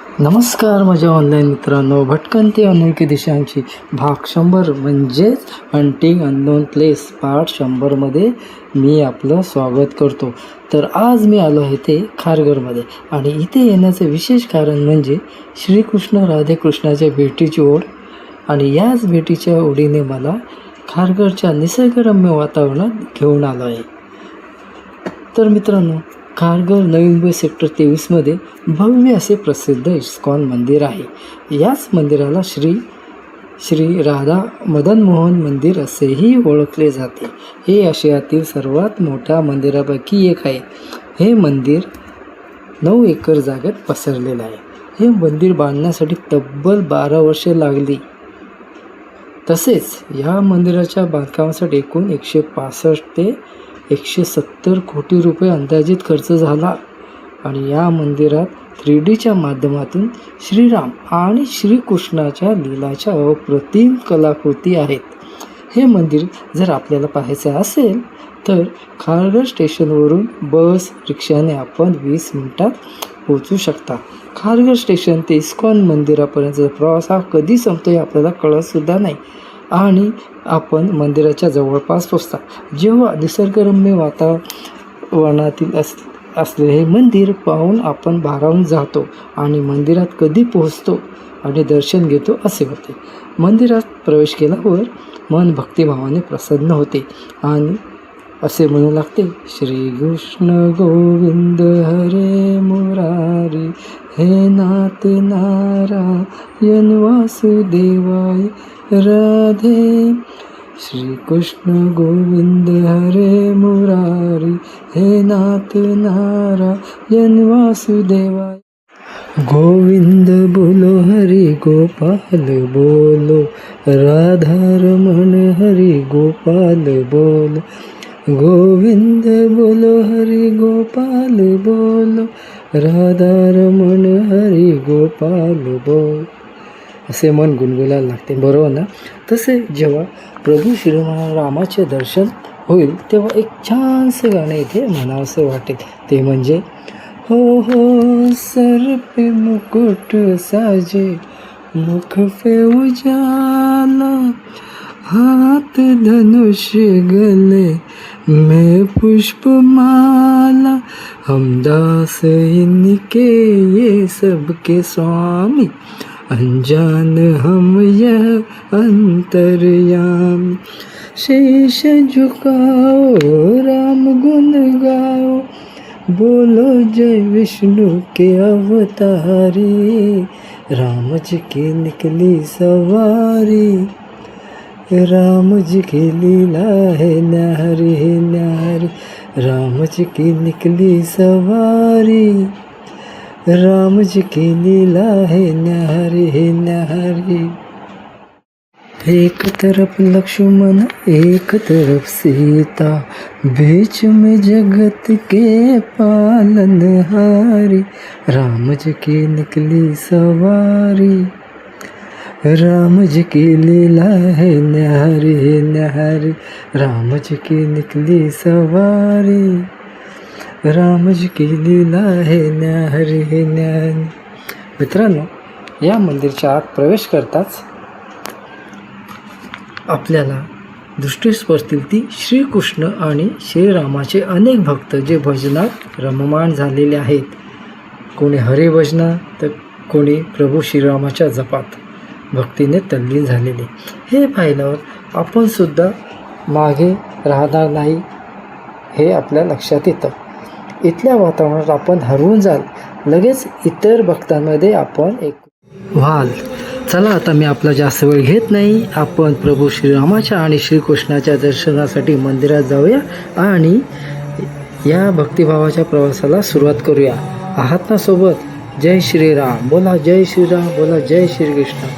नमस्कार माझ्या ऑनलाईन मित्रांनो, भटकंती अनोळखी दिशांची भाग 100 म्हणजेच हंटिंग अननोन प्लेस पार्ट 100मध्ये मी आपलं स्वागत करतो. तर आज मी आलो आहे ते खारघरमध्ये आणि इथे येण्याचं विशेष कारण म्हणजे श्रीकृष्ण राधेकृष्णाच्या भेटीची ओढ आणि याच भेटीच्या ओढीने मला खारघरच्या निसर्गरम्य वातावरणात घेऊन आलो आहे. तर मित्रांनो, खारघर नवी मुंबई सेक्टर 23मध्ये भव्य असे प्रसिद्ध इस्कॉन मंदिर आहे. याच मंदिराला श्री राधा मदन मोहन मंदिर असेही ओळखले जाते. हे आशियातील सर्वात मोठ्या मंदिरापैकी एक आहे. हे मंदिर 9 एकर जागेत पसरलेलं आहे. हे मंदिर बांधण्यासाठी तब्बल 12 वर्षे लागली. तसेच या मंदिराच्या बांधकामासाठी एकूण 165 ते 170 कोटी रुपये अंदाजित खर्च झाला आणि या मंदिरात 3Dच्या माध्यमातून श्रीराम आणि श्रीकृष्णाच्या लीलाच्या अप्रतिम कलाकृती आहेत. हे मंदिर जर आपल्याला पाहायचे असेल तर खारघर स्टेशनवरून बस रिक्षाने आपण 20 मिनिटात पोहोचू शकता. खारघर स्टेशन ते इस्कॉन मंदिरापर्यंतचा प्रवास हा कधी संपतो हे आपल्याला कळतसुद्धा नाही आणि आपण मंदिराच्या जवळपास पोचता. जेव्हा निसर्गरम्य वातावरणातील असलेले हे मंदिर पाहून आपण भारावून जातो आणि मंदिरात कधी पोहोचतो आणि दर्शन घेतो असे होते. मंदिरात प्रवेश केल्यावर मन भक्तिभावाने प्रसन्न होते आणि असे म्हणू लागते, श्री कृष्ण गोविंद हरे मुरारी हे नाथ नारायण वासुदेवाय राधे. श्री कृष्ण गोविंद हरे मुरारी हे नाथ नारायण वासुदेवाय. गोविंद बोलो हरि गोपाल बोलो, राधा रमण हरि गोपाल बोलो. गोविंद बोलो हरि गोपाल बोलो, राधा रमण हरि गोपाल बोल. असे मन गुणगुलायला लागते, बरोबर ना? तसे जेव्हा प्रभू श्रीरामाचे दर्शन होईल तेव्हा एक छानसे गाणे इथे म्हणावंसं वाटेल. ते म्हणजे हो हो सर पे मुकुट साजे, मुख पे उजाला, हाथ धनुष गले में पुष्पमाला, हम दास इनके ये सबके स्वामी, अनजान हम यह अंतर्यामी. शीश झुकाओ राम गुण गाओ, बोलो जय विष्णु के अवतारी, राम जी की निकली सवारी, राम जी की लीला है न्यारी है न्यारी, राम जी की निकली सवारी, राम जी की लीला है न्यारी है न्यारी. एक तरफ लक्ष्मण एक तरफ सीता, बीच में जगत के पालनहारी, राम जी की निकली सवारी, राम जी की लीला है न्यारी है न्यारी, राम जी की निकली सवारी, राम जी की लीला है न्यारी है न्यारी. मित्रांनो, या मंदिरच्या आत प्रवेश करताच आपल्याला दृष्टीस पडतील ती श्रीकृष्ण आणि श्रीरामाचे अनेक भक्त जे भजनात रममाण झालेले आहेत. कोणी हरिभजनात तर कोणी प्रभू श्रीरामाच्या जपात भक्तीने तल्लीन झालेले. हे पाहिल्यावर आपण सुद्धा मागे राहणार नाही हे आपल्या लक्षात येतं. इथल्या वातावरणात आपण हरवून जाल, लगेच इतर भक्तांमध्ये आपण एक व्हाल. चला आता मी आपला जास्त वेळ घेत नाही, आपण प्रभू श्रीरामाच्या आणि श्रीकृष्णाच्या दर्शनासाठी मंदिरात जाऊया आणि या भक्तिभावाच्या प्रवासाला सुरुवात करूया. आहात ना सोबत? जय श्रीराम बोला, जय श्रीराम बोला, जय श्रीकृष्ण,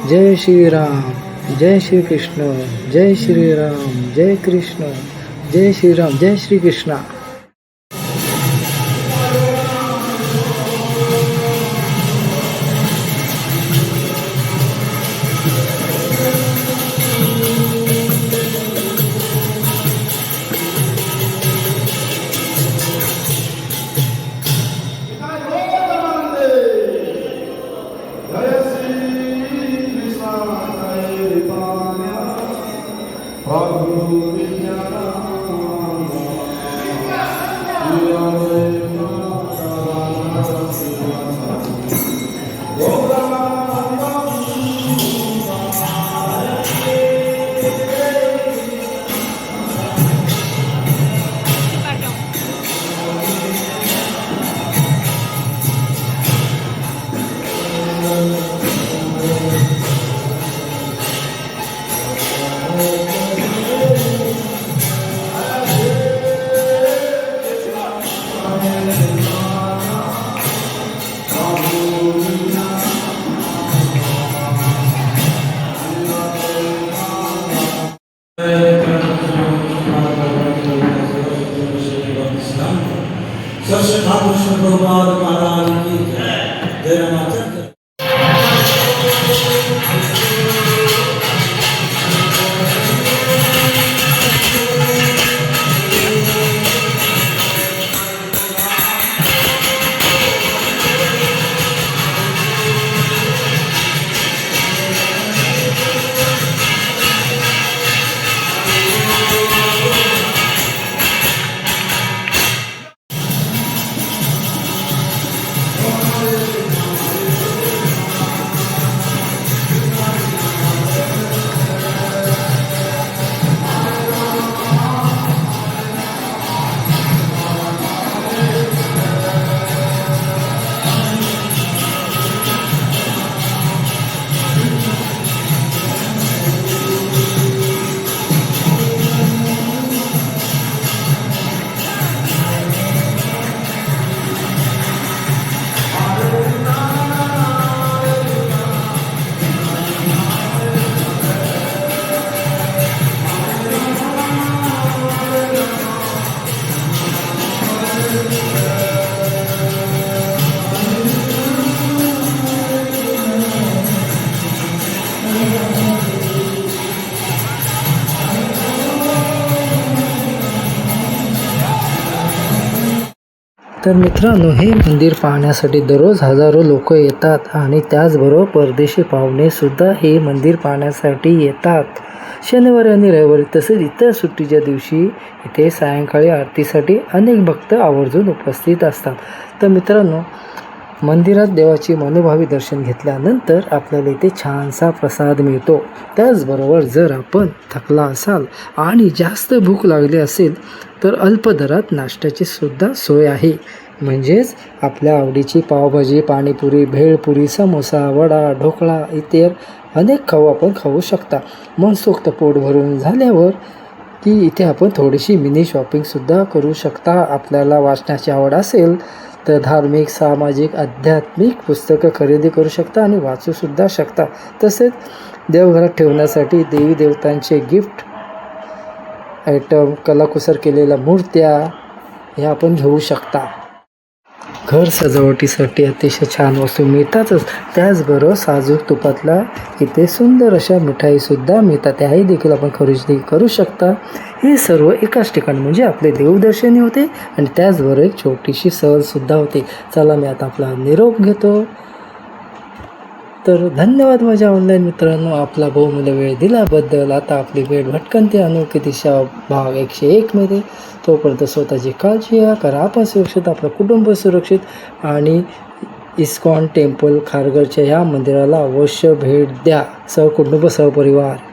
जय श्रीराम, जय श्रीकृष्ण, जय श्रीराम, जय कृष्ण, जय श्रीराम, जय श्रीकृष्ण. सरस्वती ठाकुर श्री प्रभुपाद महाराज की जय। जय रामाचंद्र। तर मित्रांनो, हे मंदिर पाहण्यासाठी दररोज हजारो लोक येतात आणि त्याचबरोबर परदेशी पाहुणेसुद्धा हे मंदिर पाहण्यासाठी येतात. शनिवारी आणि रविवारी तसेच इतर सुट्टीच्या दिवशी इथे सायंकाळी आरतीसाठी अनेक भक्त आवर्जून उपस्थित असतात. तर मित्रांनो, मंदिरात देवाची मनोभावी दर्शन घेतल्यानंतर आपल्याला इथे छानसा प्रसाद मिळतो. त्याचबरोबर जर आपण थकला असाल आणि जास्त भूक लागली असेल तर अल्प दरात नाश्त्याची सुद्धा सोय आहे. म्हणजेच आपल्या आवडीची पावभाजी, पाणीपुरी, भेळपुरी, समोसा, वडा, ढोकळा इतर अनेक खाऊ आपण खाऊ शकता. मनसोक्त पोट भरून झाल्यावर की इथे आपण थोडीशी मिनी शॉपिंगसुद्धा करू शकता. आपल्याला वाचनाची आवड असेल तर धार्मिक, सामाजिक, आध्यात्मिक पुस्तकं खरेदी करू शकता आणि वाचूसुद्धा शकता. तसेच देवघरात ठेवण्यासाठी देवी देवतांचे गिफ्ट आयटम, कलाकुसर केलेल्या मूर्त्या ह्या आपण घेऊ शकता. घर सजावटीसाठी अतिशय छान वस्तू मिळतातच, त्याचबरोबर साजूक तुपातला इथे सुंदर अशा मिठाईसुद्धा मिळतात, त्याही देखील आपण खरेदी करू शकता. हे सर्व एकाच ठिकाणी म्हणजे आपले देवदर्शनही होते आणि त्याचबरोबर एक छोटीशी सहलसुद्धा होते. चला, मी आता आपला निरोप घेतो. तर धन्यवाद माझ्या ऑनलाईन मित्रांनो, आपला बहुमूल्य वेळ दिल्याबद्दल. आता आपली भेट भटकंती अनोळखी दिशा भाग 101 मध्ये. तोपर्यंत स्वतःची काळजी घ्या, करा आपण सुरक्षित, आपलं कुटुंब सुरक्षित आणि इस्कॉन टेम्पल खारघरच्या ह्या मंदिराला अवश्य भेट द्या, सहकुटुंब सहपरिवार.